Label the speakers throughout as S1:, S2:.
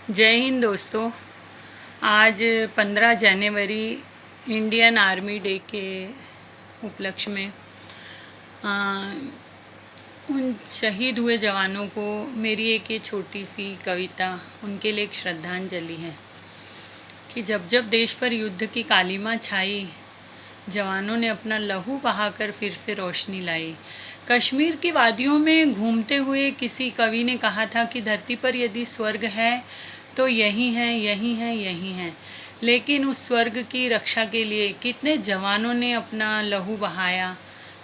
S1: जय हिंद दोस्तों। आज 15 जनवरी इंडियन आर्मी डे के उपलक्ष्य में उन शहीद हुए जवानों को मेरी एक ये छोटी सी कविता उनके लिए एक श्रद्धांजलि है कि जब जब देश पर युद्ध की कालिमा छाई, जवानों ने अपना लहू बहाकर फिर से रोशनी लाई। कश्मीर की वादियों में घूमते हुए किसी कवि ने कहा था कि धरती पर यदि स्वर्ग है तो यही है, यही है, यही है। लेकिन उस स्वर्ग की रक्षा के लिए कितने जवानों ने अपना लहू बहाया,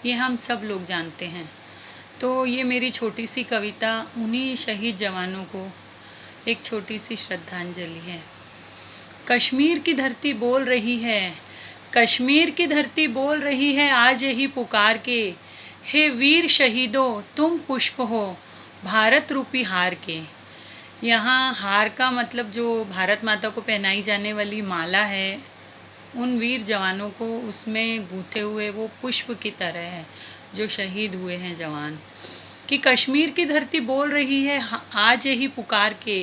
S1: ये हम सब लोग जानते हैं। तो ये मेरी छोटी सी कविता उन्हीं शहीद जवानों को एक छोटी सी श्रद्धांजलि है। कश्मीर की धरती बोल रही है, कश्मीर की धरती बोल रही है आज यही पुकार के, हे वीर शहीदों तुम पुष्प हो भारत रूपी हार के। यहाँ हार का मतलब जो भारत माता को पहनाई जाने वाली माला है, उन वीर जवानों को उसमें गूंथे हुए वो पुष्प की तरह है जो शहीद हुए हैं जवान। कि कश्मीर की धरती बोल रही है आज यही पुकार के,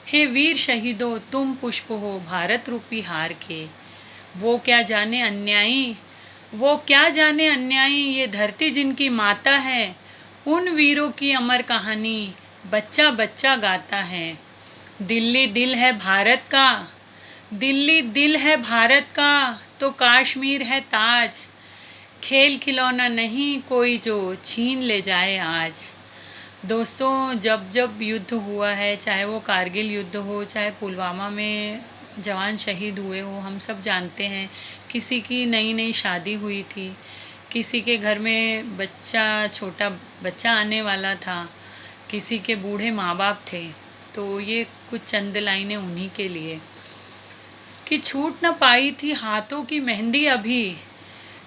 S1: हे वीर शहीदों तुम पुष्प हो भारत रूपी हार के। वो क्या जाने अन्यायी, वो क्या जाने अन्यायी, ये धरती जिनकी माता है, उन वीरों की अमर कहानी बच्चा बच्चा गाता है। दिल्ली दिल है भारत का, दिल्ली दिल है भारत का, तो कश्मीर है ताज। खेल खिलौना नहीं कोई जो छीन ले जाए आज। दोस्तों, जब जब युद्ध हुआ है, चाहे वो कारगिल युद्ध हो, चाहे पुलवामा में जवान शहीद हुए हो, हम सब जानते हैं। किसी की नई नई शादी हुई थी, किसी के घर में छोटा बच्चा आने वाला था, किसी के बूढ़े माँ बाप थे। तो ये कुछ चंद लाइनें उन्हीं के लिए। कि छूट न पाई थी हाथों की मेहंदी अभी,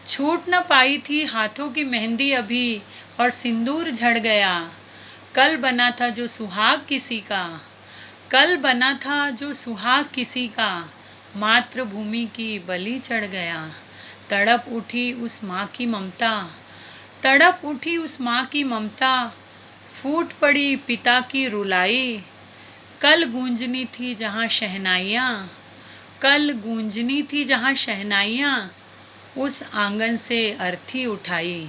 S1: छूट न पाई थी हाथों की मेहंदी अभी, और सिंदूर झड़ गया। कल बना था जो सुहाग किसी का, कल बना था जो सुहाग किसी का, मातृभूमि की बलि चढ़ गया। तड़प उठी उस माँ की ममता, तड़प उठी उस माँ की ममता, फूट पड़ी पिता की रुलाई। कल गूंजनी थी जहाँ शहनाइयाँ, कल गूंजनी थी जहाँ शहनाइयाँ, उस आंगन से अर्थी उठाई।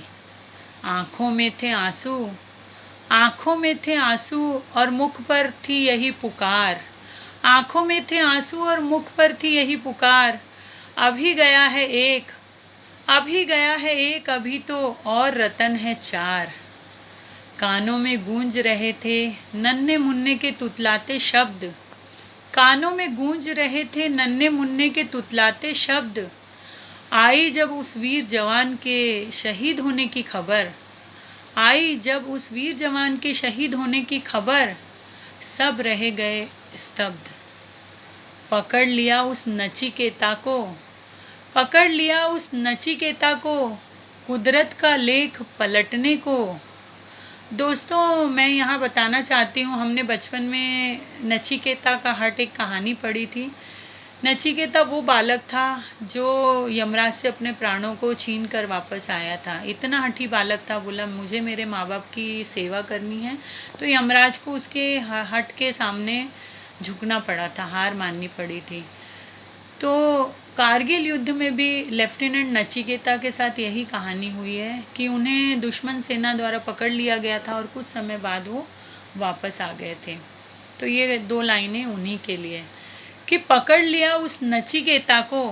S1: आँखों में थे आंसू, आँखों में थे आंसू और मुख पर थी यही पुकार। आँखों में थे आंसू और मुख पर थी यही पुकार। अभी गया है एक, अभी गया है एक, अभी तो और रतन है चार। कानों में गूंज रहे थे नन्हे मुन्ने के तुतलाते शब्द, कानों में गूंज रहे थे नन्हे मुन्ने के तुतलाते शब्द। आई जब उस वीर जवान के शहीद होने की खबर, आई जब उस वीर जवान के शहीद होने की खबर, सब रह गए स्तब्ध। पकड़ लिया उस नचिकेता को, पकड़ लिया उस नचिकेता को, कुदरत का लेख पलटने को। दोस्तों, मैं यहाँ बताना चाहती हूँ, हमने बचपन में नचिकेता का हट एक कहानी पढ़ी थी। नचिकेता वो बालक था जो यमराज से अपने प्राणों को छीन कर वापस आया था। इतना हठी बालक था, बोला मुझे मेरे माँ बाप की सेवा करनी है। तो यमराज को उसके हट के सामने झुकना पड़ा था, हार माननी पड़ी थी। तो कारगिल युद्ध में भी लेफ्टिनेंट नचिकेता के साथ यही कहानी हुई है कि उन्हें दुश्मन सेना द्वारा पकड़ लिया गया था और कुछ समय बाद वो वापस आ गए थे। तो ये दो लाइनें उन्हीं के लिए कि पकड़ लिया उस नचिकेता को,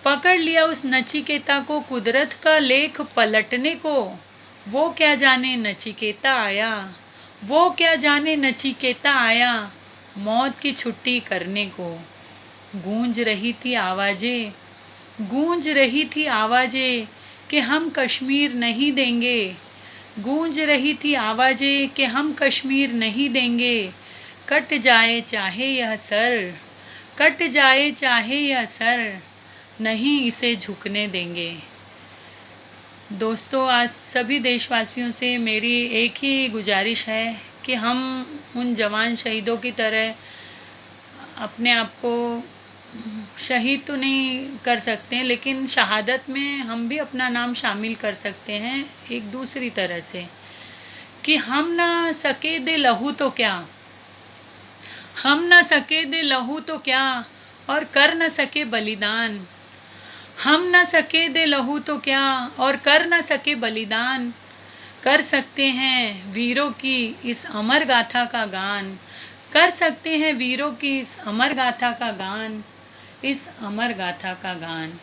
S1: पकड़ लिया उस नचिकेता को, कुदरत का लेख पलटने को। वो क्या जाने नचिकेता आया, वो क्या जाने नचिकेता आया, मौत की छुट्टी करने को। गूंज रही थी आवाज़ें, गूंज रही थी आवाज़ें कि हम कश्मीर नहीं देंगे, गूंज रही थी आवाज़ें कि हम कश्मीर नहीं देंगे। कट जाए चाहे यह सर, कट जाए चाहे यह सर, नहीं इसे झुकने देंगे। दोस्तों, आज सभी देशवासियों से मेरी एक ही गुजारिश है कि हम उन जवान शहीदों की तरह अपने आप को शहीद तो नहीं कर सकते, लेकिन शहादत में हम भी अपना नाम शामिल कर सकते हैं एक दूसरी तरह से। कि हम ना सके दे लहू तो क्या, हम न सके दे लहू तो क्या और कर न सके बलिदान। हम न सके दे लहू तो क्या और कर न सके बलिदान। कर सकते हैं वीरों की इस अमर गाथा का गान। कर सकते हैं वीरों की इस अमर गाथा का गान। इस अमर गाथा का गान।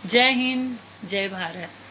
S1: जय हिंद, जय भारत।